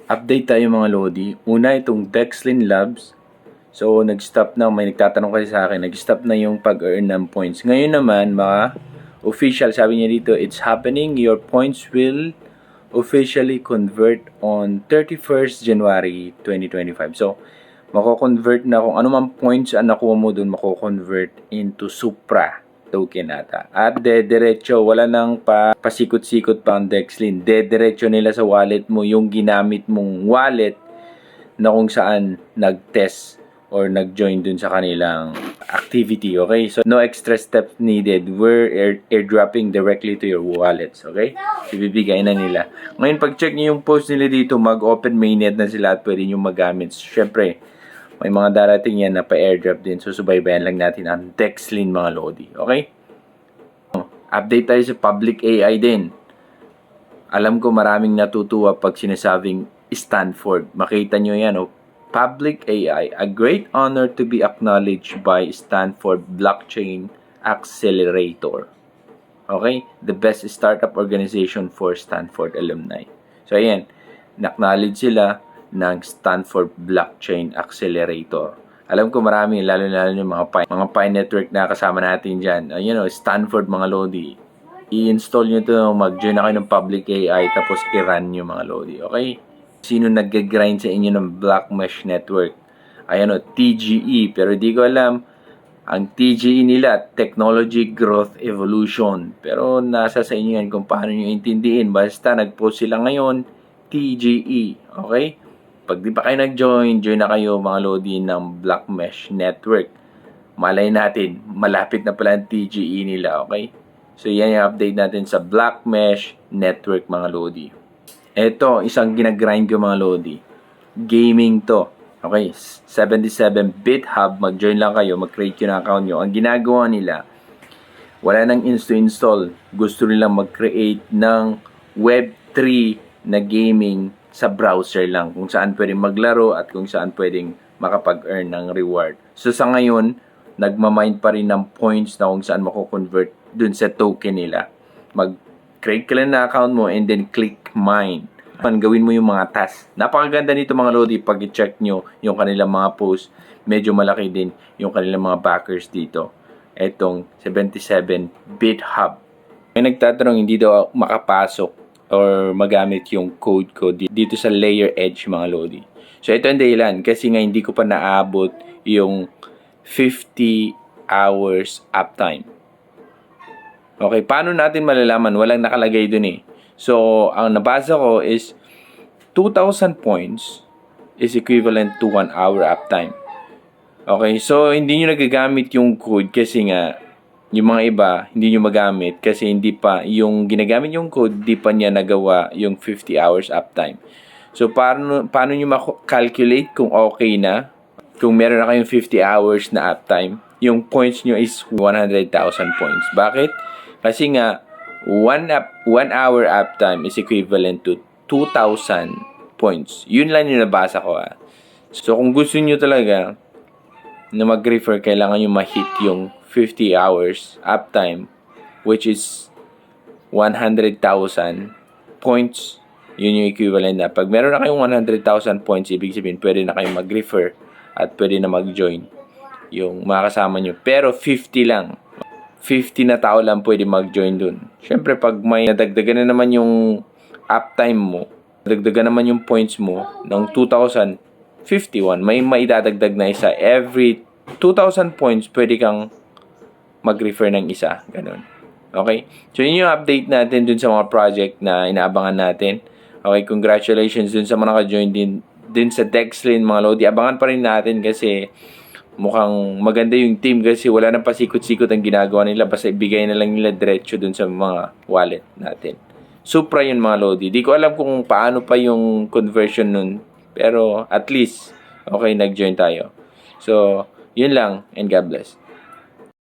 Update tayo mga Lodi. Una itong Dexlin Labs. So, nag-stop na. May nagtatanong kasi sa akin. Nag-stop na yung pag-earn ng points. Ngayon naman, mga official, sabi niya dito, it's happening. Your points will officially convert on 31st January 2025. So, mako-convert na kung ano man points ang nakuha mo dun, mako-convert into Supra token ata. At diretso, wala nang pasikot-sikot pa ang Dexlin. Diretso nila sa wallet mo yung ginamit mong wallet na kung saan nag-test or nag-join dun sa kanilang activity, okay? So, no extra steps needed. We're airdropping directly to your wallets, okay? Ibibigay na nila. Ngayon, pag-check nyo yung post nila dito, mag-open mainnet na sila at pwede nyo magamit. Siyempre, may mga darating yan na pa-airdrop din. So, subaybayan lang natin ang Dexlin mga Lodi. Okay? Update tayo sa public AI din. Alam ko maraming natutuwa pag sinasabing Stanford. Makita nyo yan, oh. Public AI, a great honor to be acknowledged by Stanford Blockchain Accelerator. Okay? The best startup organization for Stanford alumni. So, ayan. Na-acknowledge sila ng Stanford Blockchain Accelerator. Alam ko marami, lalo-lalo yung mga Pi network na kasama natin dyan. Stanford mga Lodi. I-install nyo ito, mag-join na kayo ng public AI, tapos i-run nyo mga Lodi. Okay? Sino nag-grind sa inyo ng Black Mesh Network? Ayan TGE. Pero di ko alam, ang TGE nila, Technology Growth Evolution. Pero nasa sa inyo yan kung paano nyo intindihin. Basta nag-post sila ngayon, TGE. Okay? Pag di pa kayo nag-join, join na kayo mga Lodi ng Black Mesh Network. Malay natin, malapit na pala ang TGE nila, okay? So, yan yung update natin sa Black Mesh Network mga Lodi. Ito, isang ginagrind ko mga Lodi. Gaming to. Okay, 77-bit hub, mag-join lang kayo, mag-create yun ang account nyo. Ang ginagawa nila, wala nang install. Gusto nilang mag-create ng Web3 na gaming sa browser lang, kung saan pwedeng maglaro at kung saan pwedeng makapag-earn ng reward. So sa ngayon, nagmamind pa rin ng points na kung saan mako-convert dun sa token nila. Mag-create ka lang na account mo and then click mine. Gawin mo yung mga tasks. Napakaganda nito mga Lodi, pag i-check nyo yung kanilang mga posts, medyo malaki din yung kanilang mga backers dito. Etong 77-bit hub. May nagtatanong hindi daw makapasok or magamit yung code ko dito sa layer edge mga Lodi. So ito ang dahilan kasi nga hindi ko pa naabot yung 50 hours uptime. Okay, paano natin malalaman? Walang nakalagay dun eh. So ang nabasa ko is 2,000 points is equivalent to 1 hour uptime. Okay, so hindi nyo nagagamit yung code kasi nga yung mga iba, hindi nyo magamit kasi hindi pa, yung ginagamit yung code, di pa niya nagawa yung 50 hours uptime. So, paano nyo ma-calculate kung okay na, kung meron na kayong 50 hours na uptime, yung points nyo is 100,000 points. Bakit? Kasi nga, 1 hour uptime is equivalent to 2,000 points. Yun lang yung nabasa ko. So, kung gusto nyo talaga na mag-refer, kailangan nyo ma-hit yung 50 hours uptime, which is 100,000 points. Yun yung equivalent na. Pag meron na kayong 100,000 points, ibig sabihin, pwede na kayong mag-refer at pwede na mag-join yung mga kasama nyo. Pero 50 lang. 50 na tao lang pwede mag-join dun. Siyempre, pag may nadagdagan na naman yung uptime mo, nadagdagan naman yung points mo ng 2,051, may maidadagdag na isa. Every 2,000 points, pwede kang mag-refer ng isa. Ganun. Okay? So, yun yung update natin dun sa mga project na inaabangan natin. Okay, congratulations dun sa mga naka-join din sa Dexlin, mga Lodi. Abangan pa rin natin kasi mukhang maganda yung team kasi wala nang pasikot-sikot ang ginagawa nila. Basta ibigay na lang nila diretso dun sa mga wallet natin. Supra yun mga Lodi. Di ko alam kung paano pa yung conversion nun. Pero at least, okay, nag-join tayo. So, yun lang and God bless.